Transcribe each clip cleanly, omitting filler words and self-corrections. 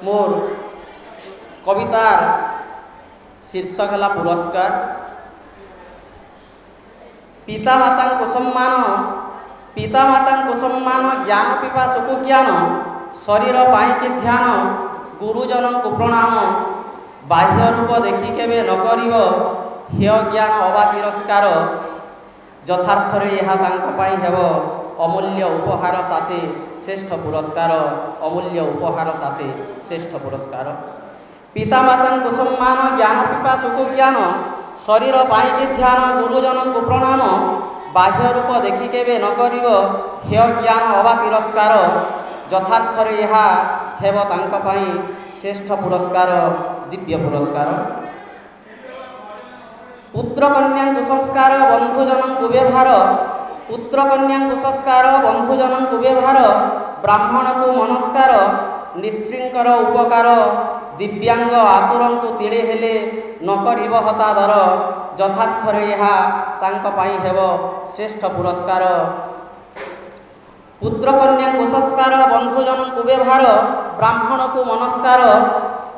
मोर कवितार शीर्षक है पुरस्कार। पितामाता को सम्मान ज्ञान पिपासु को ज्ञान शरीर पाई के ध्यान गुरुजन को प्रणाम बाह्य रूप देखी केबे न करिव हेय ज्ञान अबा तिरस्कार यथार्थ यह हेब अमूल्य उपहार साथे श्रेष्ठ पुरस्कार अमूल्य उपहार साथे श्रेष्ठ पुरस्कार। पितामाता को सम्मान ज्ञान पिपासु को ज्ञान शरीर पाई के ध्यान गुरुजन को प्रणाम बाह्य रूप देखी केबे न करिव हेय ज्ञान अबा तिरस्कार यथार्थ यह हेब तांको पाई श्रेष्ठ पुरस्कार दिव्य पुरस्कार। पुत्र कन्या को संस्कार बंधुजन को व्यवहार पुत्र कन्या को संस्कार बंधुजन को व्यवहार ब्राह्मण को मनस्कार निश्रृंकर उपकार दिव्यांग आतुर को तिले हेले न करिव हतादर यथार्थ यह तांको पाई हेब श्रेष्ठ पुरस्कार। पुत्र कन्या को संस्कार बंधुजन को व्यवहार ब्राह्मण को मनस्कार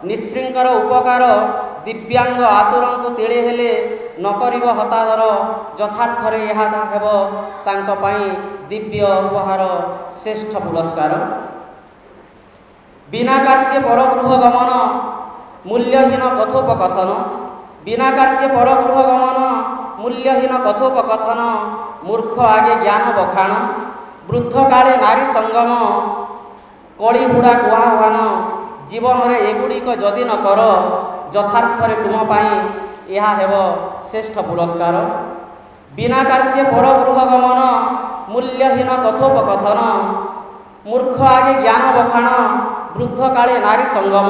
निश्रृंकर उपकार दिव्यांग आतुर को तिले हेले न करिव हतादर यथार्थ यह हेब तांको पाई दिव्य उपहार श्रेष्ठ पुरस्कार। बिना कार्य परगृह गमन मूल्यहीन कथोपकथन बिना कार्य परगृह गमन मूल्यहीन कथोपकथन मूर्ख आगे ज्ञान बखाण वृद्ध काले नारी संगम कलिहुड़ा गुहाह्वान जीवन रे एगुड़िक जदि न कर यथार्थ तुम पाई यह हेब श्रेष्ठ पुरस्कार। बिना कार्य परगृह गमन मूल्यहीन कथोपकथन मूर्ख आगे ज्ञान बखाण वृद्ध काले नारी संगम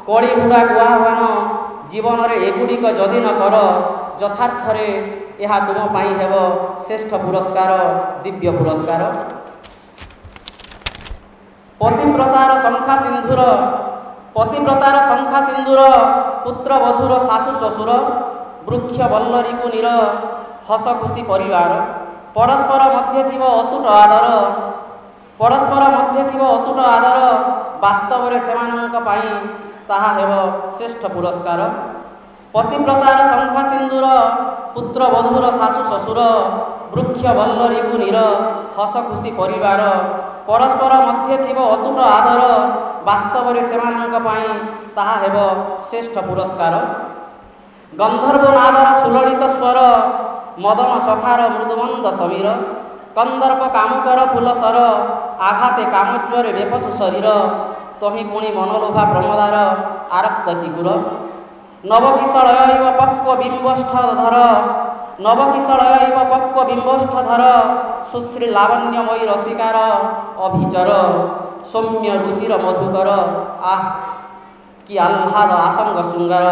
कलिहुड़ा गुहाह्वान जीवन रे एगुड़िक जदि न कर यथार्थ यह तुम पाई हेब श्रेष्ठ पुरस्कार दिव्य पुरस्कार। पतिव्रतार शंखा सिंधुर पुत्र वधुर शाशु ससुर वृक्ष बल्लरी कुनीर हस खुशी परिवार परस्पर मध्य थिब अतुट आदर वास्तव रे सेमानंक पाई ताहा हेब श्रेष्ठ पुरस्कार। पतिव्रतार शंखा सिंधुर पुत्र वधुर शाशु ससुर वृक्ष बल्लरी कुनीर हस खुशी परिवार परस्पर मध्य थिब अतुट आदर वास्तव रे सेमानंक पाई ताहा हेब श्रेष्ठ पुरस्कार। गंधर्व नादर सुललित स्वर मदन सखार मृदुमंद समीर कंदर्प कामुकर फुलसर आघाते कामज्वरे बेपथु शरीर तहि पुणी मनलोभा प्रमदार आरक्त चिकुर नवकिशलय पक्व बिंबष्ठ धर सुश्री लावण्यमयी रसिकार अभिचर सौम्य रुचिर मधुकर आह कि आह्लाद आसंग श्रृंगार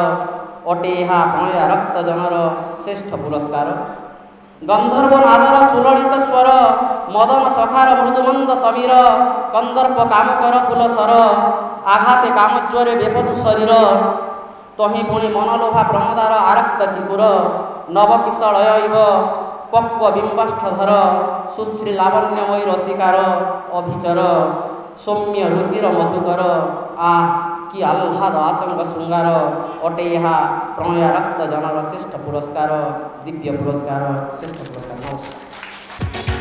अटे यह प्रणय रक्त जनर श्रेष्ठ पुरस्कार। गंधर्व नादर सुललित स्वर मदन सखार मृदुमंद समीर कंदर्प कामकर फुलसर आघाते कामज्वरे बेपथु शरीर तहि पुणी मनलोभा प्रमदार आरक्त चिकुर नवकिशलय पक्व बिंबष्ठ धर सुश्री लावण्यमयी रसिकार अभिचर सौम्य रुचिर मधुकर आह कि आह्लाद आसंग श्रृंगार अटे यह प्रणय रक्त जनर श्रेष्ठ पुरस्कार दिव्य पुरस्कार श्रेष्ठ पुरस्कार। नमस्कार।